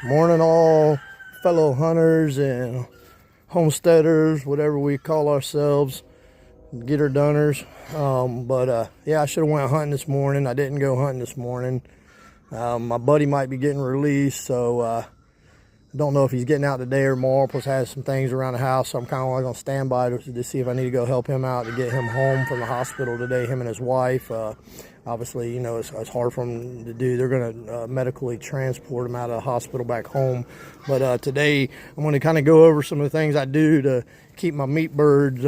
Morning, all fellow hunters and homesteaders, whatever we call ourselves, getter doners. Yeah, I should have went hunting this morning. I didn't go hunting this morning. My buddy might be getting released, so I don't know if he's getting out today or tomorrow. Plus, has some things around the house, so I'm kind of going to stand by to see if I need to go help him out to get him home from the hospital today. Him and his wife. Obviously, you know, it's hard for them to do. They're going to medically transport him out of the hospital back home. But today, I'm going to kind of go over some of the things I do to keep my meat birds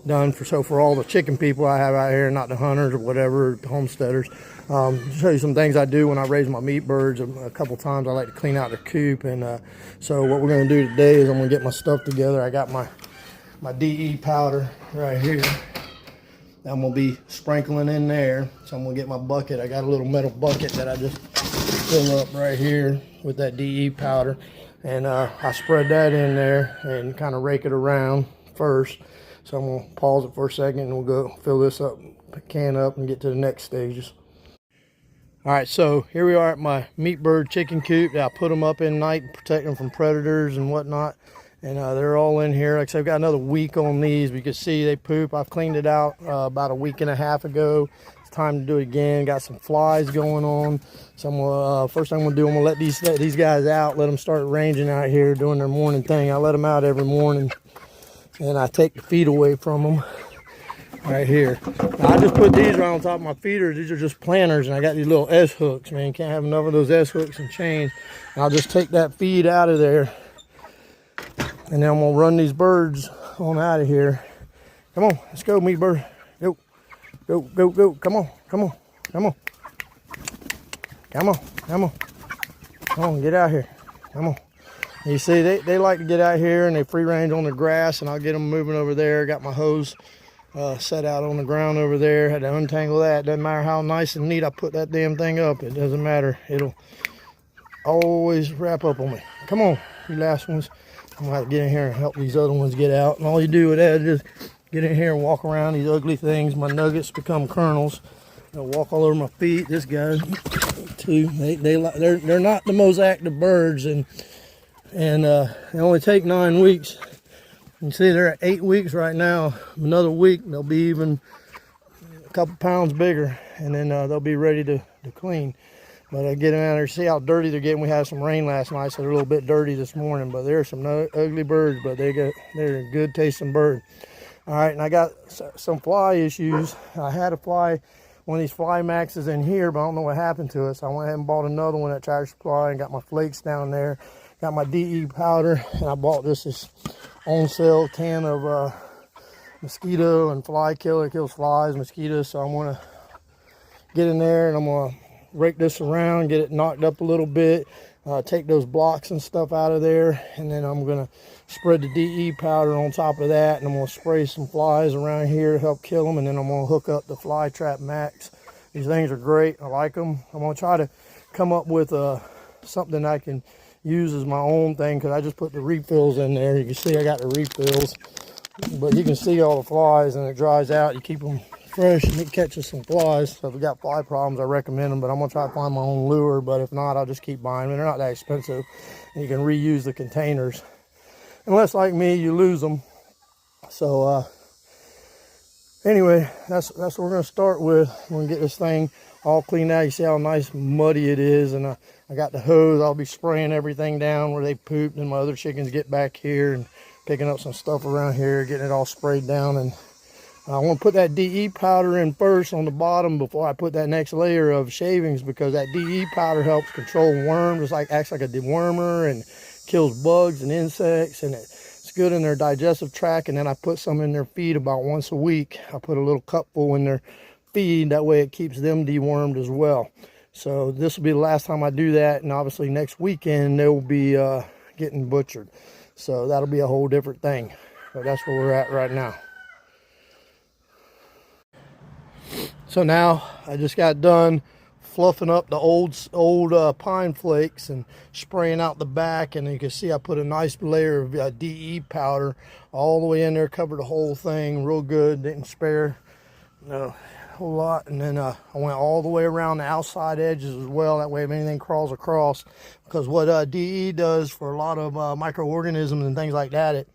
done. For all the chicken people I have out here, not the hunters or whatever, the homesteaders. Show you some things I do when I raise my meat birds. A couple times I like to clean out the coop. And so what we're going to do today is I'm going to get my stuff together. I got my DE powder right here. I'm going to be sprinkling in there. So I'm going to get my bucket. I got a little metal bucket that I just fill up right here with that DE powder. And I spread that in there and kind of rake it around first. So I'm going to pause it for a second and we'll go fill this up, can up, and get to the next stages. All right, so here we are at my meat bird chicken coop. I put them up in night, protect them from predators and whatnot. And they're all in here. Like I said, I've got another week on these. You can see they poop. I've cleaned it out about a week and a half ago. It's time to do it again. Got some flies going on. So first thing I'm gonna do, I'm gonna let these guys out, let them start ranging out here doing their morning thing. I let them out every morning and I take the feed away from them right here. Now, I just put these right on top of my feeders. These are just planters, and I got these little S hooks, man. Can't have enough of those S hooks and chains. And I'll just take that feed out of there. And then I'm gonna run these birds on out of here. Come on, let's go, meat bird. Go, go, go, go. Come on, come on, come on. Come on, come on. Come on, get out here. Come on. You see, they like to get out here and they free range on the grass, and I'll get them moving over there. Got my hose set out on the ground over there. Had to untangle that. Doesn't matter how nice and neat I put that damn thing up. It doesn't matter. It'll always wrap up on me. Come on, you last ones. I'm gonna have to get in here and help these other ones get out. And all you do with that is just get in here and walk around these ugly things. My nuggets become kernels. They'll walk all over my feet. This guy too. They're not the most active birds, and they only take 9 weeks. You see, they're at 8 weeks right now. Another week, they'll be even a couple pounds bigger, and then they'll be ready to clean. But I get them out there, see how dirty they're getting. We had some rain last night, so they're a little bit dirty this morning. But they're some ugly birds, but they're a good tasting bird. All right, and I got some fly issues. I had one of these fly maxes in here, but I don't know what happened to it. So I went ahead and bought another one at Tractor Supply and got my flakes down there. Got my DE powder, and I bought this on sale can of mosquito and fly killer. It kills flies, mosquitoes. So I'm gonna get in there and I'm gonna rake this around, get it knocked up a little bit, take those blocks and stuff out of there, and then I'm gonna spread the DE powder on top of that, and I'm gonna spray some flies around here to help kill them, and then I'm gonna hook up the Fly Trap Max. These things are great. I like them. I'm gonna try to come up with something I can use as my own thing, because I just put the refills in there. You can see I got the refills, but you can see all the flies, and it dries out. You keep them fresh and it catches some flies. So if you got fly problems, I recommend them, but I'm gonna try to find my own lure. But if not, I'll just keep buying them. They're not that expensive, and you can reuse the containers, unless like me you lose them. So anyway, that's what we're gonna start with. We're gonna get this thing all cleaned out. You see how nice muddy it is, and I got the hose. I'll be spraying everything down where they pooped, and my other chickens get back here and picking up some stuff around here, getting it all sprayed down. And I want to put that DE powder in first on the bottom before I put that next layer of shavings, because that DE powder helps control worms. It's acts like a dewormer and kills bugs and insects, and it's good in their digestive tract. And then I put some in their feed about once a week. I put a little cupful in their feed. That way it keeps them dewormed as well. So this will be the last time I do that, and obviously next weekend they will be getting butchered. So that'll be a whole different thing. But that's where we're at right now. So now I just got done fluffing up the old pine flakes and spraying out the back, and you can see I put a nice layer of DE powder all the way in there, covered the whole thing real good. Didn't spare whole lot. And then I went all the way around the outside edges as well. That way if anything crawls across, because what DE does for a lot of microorganisms and things like that,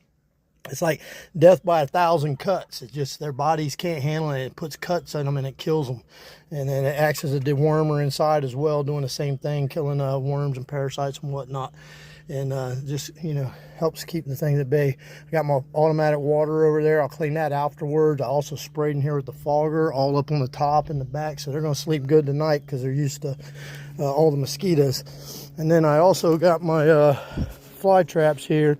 it's like death by 1,000 cuts. It's just their bodies can't handle it. It puts cuts on them and it kills them. And then it acts as a dewormer inside as well, doing the same thing, killing worms and parasites and whatnot. And just, you know, helps keep the things at bay. I got my automatic water over there. I'll clean that afterwards. I also sprayed in here with the fogger all up on the top and the back, so they're going to sleep good tonight because they're used to all the mosquitoes. And then I also got my fly traps here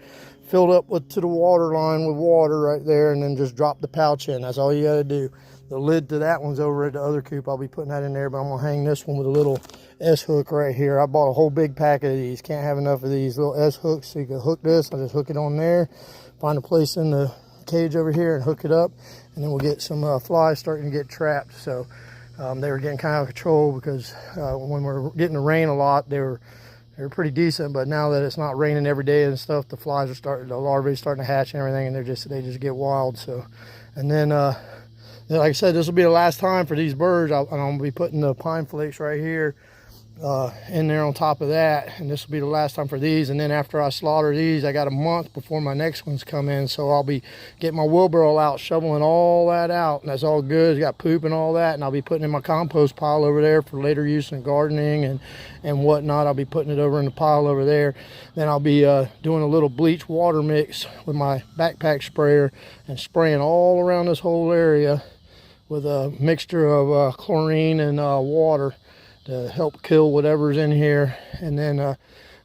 filled up to the water line with water right there, and then just drop the pouch in. That's all you got to do. The lid to that one's over at the other coop. I'll be putting that in there, but I'm going to hang this one with a little S-hook right here. I bought a whole big packet of these. Can't have enough of these little S-hooks, so you can hook this. I'll just hook it on there, find a place in the cage over here and hook it up, and then we'll get some flies starting to get trapped. So they were getting kind of out of control because when we're getting the rain a lot, they were pretty decent, but now that it's not raining every day and stuff, the flies are starting, the larvae starting to hatch and everything, and they just get wild. So, and then like I said, this will be the last time for these birds. I'm gonna be putting the pine flakes right here in there on top of that, and this will be the last time for these. And then after I slaughter these, I got a month before my next ones come in, so I'll be getting my wheelbarrow out, shoveling all that out, and that's all good. It's got poop and all that, and I'll be putting in my compost pile over there for later use in gardening and whatnot. I'll be putting it over in the pile over there. Then I'll be doing a little bleach water mix with my backpack sprayer and spraying all around this whole area with a mixture of chlorine and water to help kill whatever's in here. And then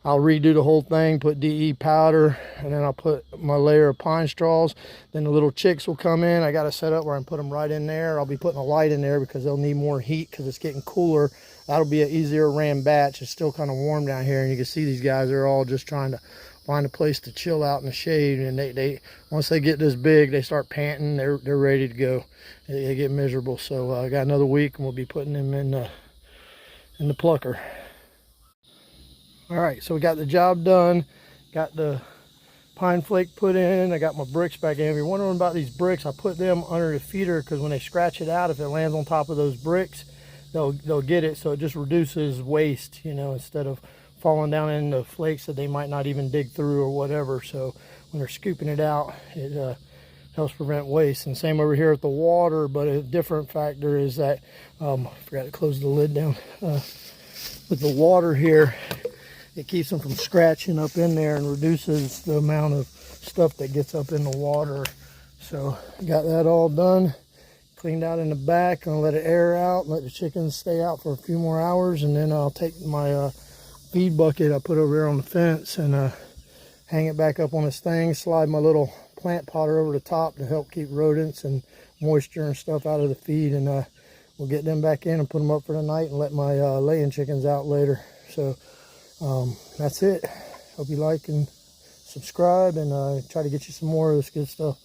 I'll redo the whole thing, put DE powder, and then I'll put my layer of pine straws. Then the little chicks will come in. I got a set up where I can put them right in there. I'll be putting a light in there because they'll need more heat because it's getting cooler. That'll be an easier ran batch. It's still kind of warm down here, and you can see these guys are all just trying to find a place to chill out in the shade. And they once they get this big, they start panting. They're ready to go. They get miserable. So I got another week, and we'll be putting them in the plucker. All right, so we got the job done. Got the pine flake put in. I got my bricks back in. If you're wondering about these bricks, I put them under the feeder because when they scratch it out, if it lands on top of those bricks, they'll get it. So it just reduces waste, you know, instead of falling down into flakes that they might not even dig through or whatever. So when they're scooping it out, it helps prevent waste. And same over here at the water, but a different factor is that I forgot to close the lid down. With the water here, it keeps them from scratching up in there and reduces the amount of stuff that gets up in the water. So got that all done, cleaned out in the back. I'm gonna let it air out, let the chickens stay out for a few more hours, and then I'll take my feed bucket I put over there on the fence and hang it back up on this thing, slide my little plant potter over the top to help keep rodents and moisture and stuff out of the feed, and we'll get them back in and put them up for the night and let my laying chickens out later. So that's it. Hope you like and subscribe, and try to get you some more of this good stuff.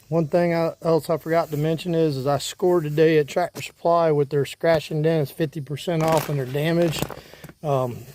One thing else I forgot to mention is I scored today at Tractor Supply with their scratch and dent. It's 50% off when they're damaged.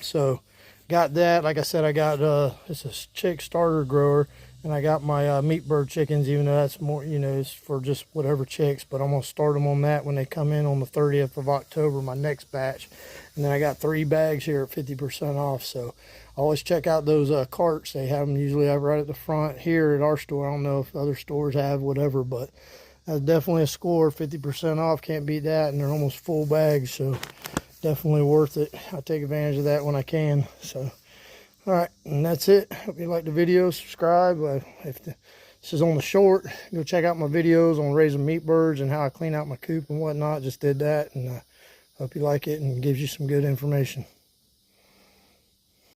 So got that. Like I said, I got it's a chick starter grower, and I got my meat bird chickens, even though that's more, you know, it's for just whatever chicks, but I'm gonna start them on that when they come in on the 30th of October, my next batch. And then I got 3 bags here at 50% off. So always check out those carts. They have them usually right at the front here at our store. I don't know if other stores have, whatever, but that's definitely a score. 50% off, can't beat that, and they're almost full bags, so definitely worth it. I take advantage of that when I can. So all right, and that's it. Hope you like the video. Subscribe. If this is on the short, go check out my videos on raising meat birds and how I clean out my coop and whatnot. Just did that, and hope you like it and gives you some good information.